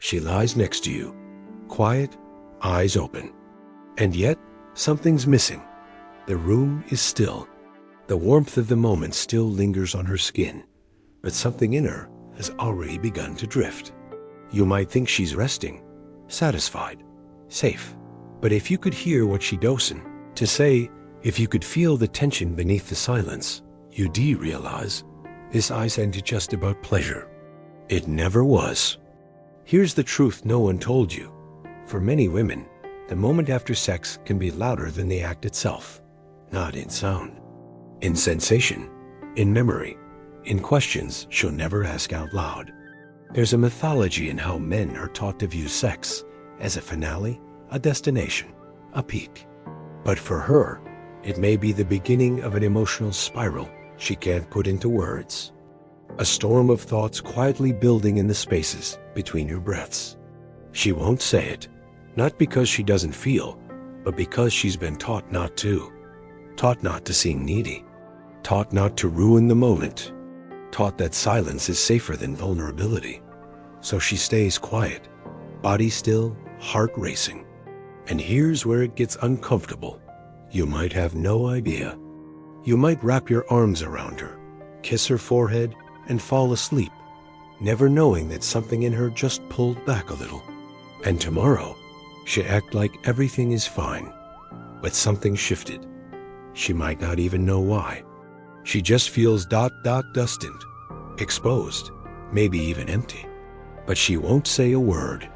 She lies next to you, quiet, eyes open. And yet, something's missing. The room is still. The warmth of the moment still lingers on her skin, but something in her has already begun to drift. You might think she's resting, satisfied, safe. But if you could hear what she doesn't, to say, if you could feel the tension beneath the silence, you do realize this isn't just about pleasure. It never was. Here's the truth no one told you. For many women, the moment after sex can be louder than the act itself. Not in sound, in sensation, in memory, in questions she'll never ask out loud. There's a mythology in how men are taught to view sex as a finale, a destination, a peak. But for her, it may be the beginning of an emotional spiral she can't put into words. A storm of thoughts quietly building in the spaces between your breaths. She won't say it, not because she doesn't feel, but because she's been taught not to. Taught not to seem needy. Taught not to ruin the moment. Taught that silence is safer than vulnerability. So she stays quiet, body still, heart racing. And here's where it gets uncomfortable. You might have no idea. You might wrap your arms around her, kiss her forehead, and fall asleep, never knowing that something in her just pulled back a little. And tomorrow, she act like everything is fine, but something shifted. She might not even know why. She just feels distant, exposed, maybe even empty. But she won't say a word.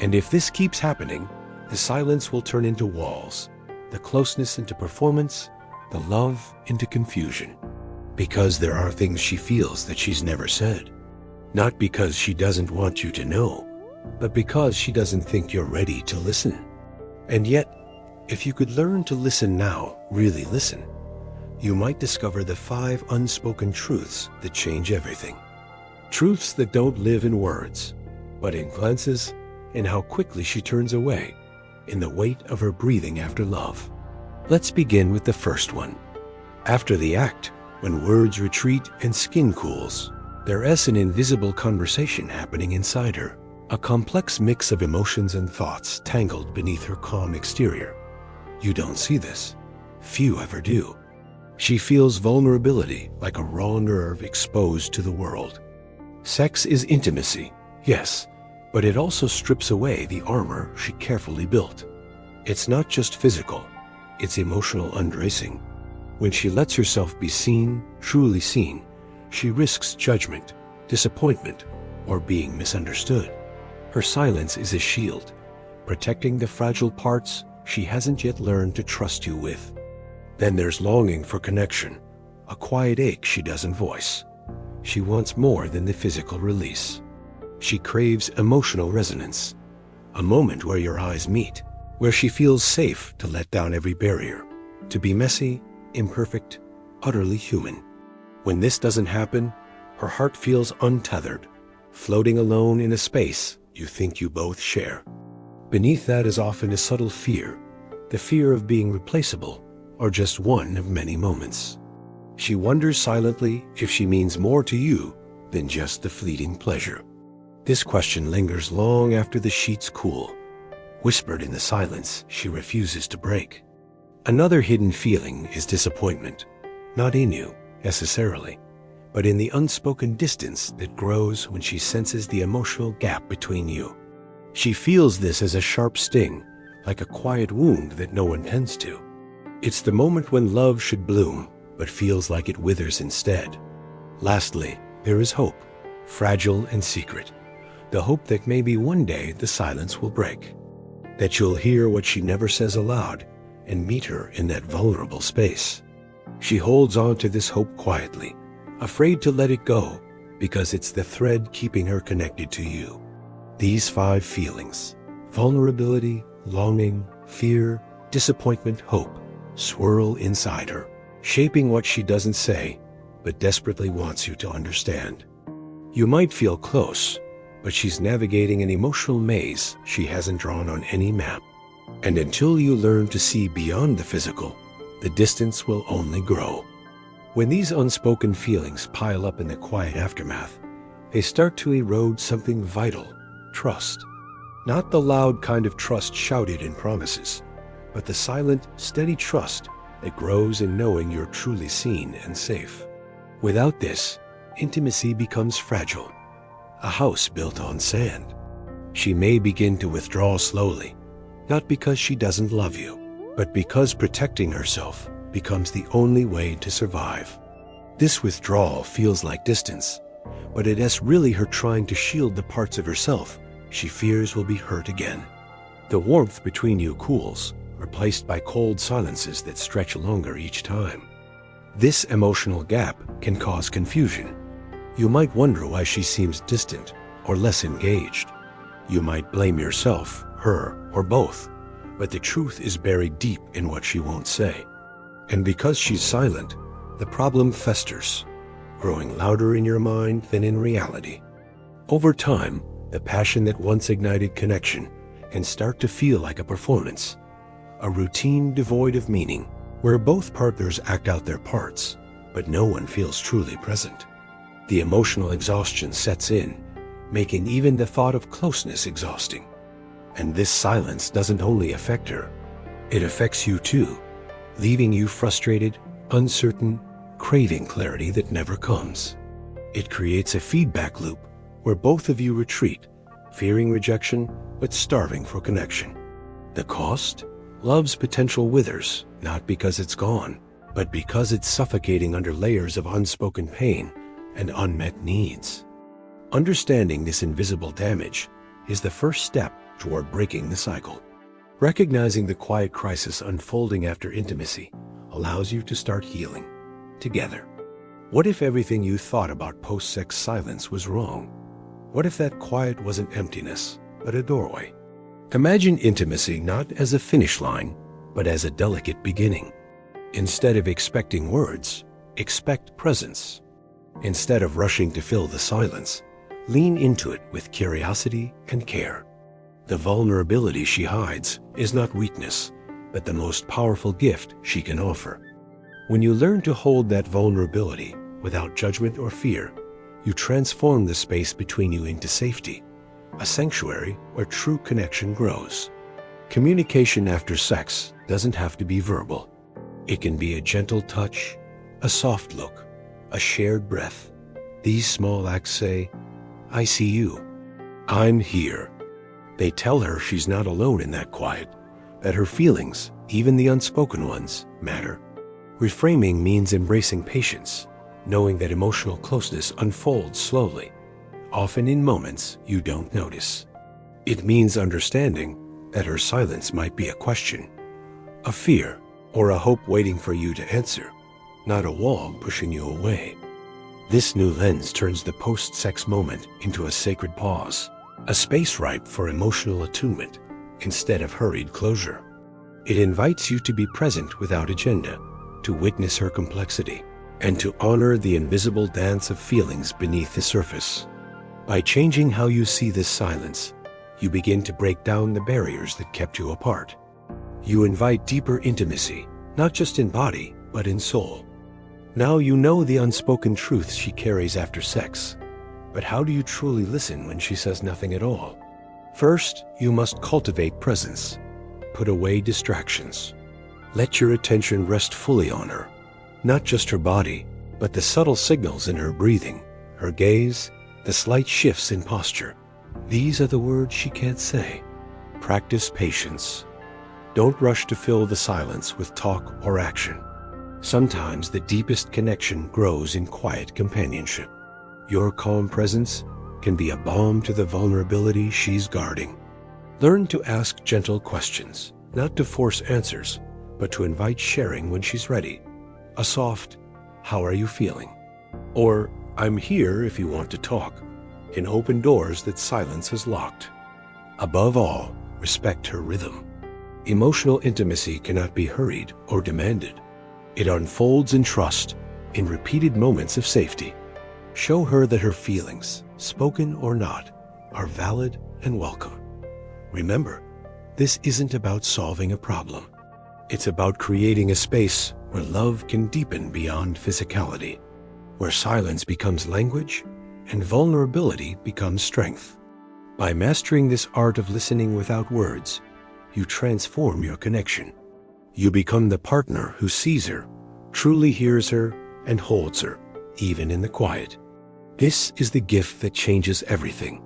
And if this keeps happening, the silence will turn into walls, the closeness into performance, the love into confusion. Because there are things she feels that she's never said. Not because she doesn't want you to know, but because she doesn't think you're ready to listen. And yet, if you could learn to listen now, really listen, you might discover the 5 unspoken truths that change everything. Truths that don't live in words, but in glances, in how quickly she turns away, in the weight of her breathing after love. Let's begin with the first one. After the act, when words retreat and skin cools, there is an invisible conversation happening inside her, a complex mix of emotions and thoughts tangled beneath her calm exterior. You don't see this. Few ever do. She feels vulnerability like a raw nerve exposed to the world. Sex is intimacy, yes, but it also strips away the armor she carefully built. It's not just physical, it's emotional undressing. When she lets herself be seen, truly seen, she risks judgment, disappointment, or being misunderstood. Her silence is a shield, protecting the fragile parts she hasn't yet learned to trust you with. Then there's longing for connection, a quiet ache she doesn't voice. She wants more than the physical release. She craves emotional resonance, a moment where your eyes meet, where she feels safe to let down every barrier, to be messy, imperfect, utterly human. When this doesn't happen, her heart feels untethered, floating alone in a space you think you both share. Beneath that is often a subtle fear, the fear of being replaceable, or just one of many moments. She wonders silently if she means more to you than just the fleeting pleasure. This question lingers long after the sheets cool, whispered in the silence she refuses to break. Another hidden feeling is disappointment, not in you necessarily, but in the unspoken distance that grows when she senses the emotional gap between you. She feels this as a sharp sting, like a quiet wound that no one tends to. It's the moment when love should bloom, but feels like it withers instead. Lastly, there is hope, fragile and secret. The hope that maybe one day the silence will break, that you'll hear what she never says aloud and meet her in that vulnerable space. She holds on to this hope quietly, afraid to let it go because it's the thread keeping her connected to you. These 5 feelings, vulnerability, longing, fear, disappointment, hope, swirl inside her, shaping what she doesn't say, but desperately wants you to understand. You might feel close, but she's navigating an emotional maze she hasn't drawn on any map. And until you learn to see beyond the physical, the distance will only grow. When these unspoken feelings pile up in the quiet aftermath, they start to erode something vital, trust. Not the loud kind of trust shouted in promises, but the silent, steady trust that grows in knowing you're truly seen and safe. Without this, intimacy becomes fragile, a house built on sand. She may begin to withdraw slowly, not because she doesn't love you, but because protecting herself becomes the only way to survive. This withdrawal feels like distance, but it is really her trying to shield the parts of herself she fears will be hurt again. The warmth between you cools, replaced by cold silences that stretch longer each time. This emotional gap can cause confusion. You might wonder why she seems distant or less engaged. You might blame yourself, her, or both, but the truth is buried deep in what she won't say. And because she's silent, the problem festers, growing louder in your mind than in reality. Over time, the passion that once ignited connection can start to feel like a performance, a routine devoid of meaning, where both partners act out their parts, but no one feels truly present. The emotional exhaustion sets in, making even the thought of closeness exhausting. And this silence doesn't only affect her, it affects you too, leaving you frustrated, uncertain, craving clarity that never comes. It creates a feedback loop where both of you retreat, fearing rejection but starving for connection. The cost? Love's potential withers, not because it's gone, but because it's suffocating under layers of unspoken pain and unmet needs. Understanding this invisible damage is the first step toward breaking the cycle. Recognizing the quiet crisis unfolding after intimacy allows you to start healing together. What if everything you thought about post-sex silence was wrong? What if that quiet wasn't emptiness, but a doorway? Imagine intimacy not as a finish line, but as a delicate beginning. Instead of expecting words, expect presence. Instead of rushing to fill the silence, lean into it with curiosity and care. The vulnerability she hides is not weakness, but the most powerful gift she can offer. When you learn to hold that vulnerability without judgment or fear, you transform the space between you into safety, a sanctuary where true connection grows. Communication after sex doesn't have to be verbal. It can be a gentle touch, a soft look, a shared breath. These small acts say, "I see you. I'm here." They tell her she's not alone in that quiet, that her feelings, even the unspoken ones, matter. Reframing means embracing patience, knowing that emotional closeness unfolds slowly, often in moments you don't notice. It means understanding that her silence might be a question, a fear, or a hope waiting for you to answer, not a wall pushing you away. This new lens turns the post-sex moment into a sacred pause, a space ripe for emotional attunement instead of hurried closure. It invites you to be present without agenda, to witness her complexity, and to honor the invisible dance of feelings beneath the surface. By changing how you see this silence, you begin to break down the barriers that kept you apart. You invite deeper intimacy, not just in body, but in soul. Now you know the unspoken truths she carries after sex. But how do you truly listen when she says nothing at all? First, you must cultivate presence. Put away distractions. Let your attention rest fully on her, not just her body, but the subtle signals in her breathing, her gaze, the slight shifts in posture. These are the words she can't say. Practice patience. Don't rush to fill the silence with talk or action. Sometimes the deepest connection grows in quiet companionship. Your calm presence can be a balm to the vulnerability she's guarding. Learn to ask gentle questions, not to force answers, but to invite sharing when she's ready. A soft, "How are you feeling?" Or, "I'm here if you want to talk," can open doors that silence has locked. Above all, respect her rhythm. Emotional intimacy cannot be hurried or demanded. It unfolds in trust, in repeated moments of safety. Show her that her feelings, spoken or not, are valid and welcome. Remember, this isn't about solving a problem. It's about creating a space where love can deepen beyond physicality, where silence becomes language and vulnerability becomes strength. By mastering this art of listening without words, you transform your connection. You become the partner who sees her, truly hears her, and holds her, even in the quiet. This is the gift that changes everything.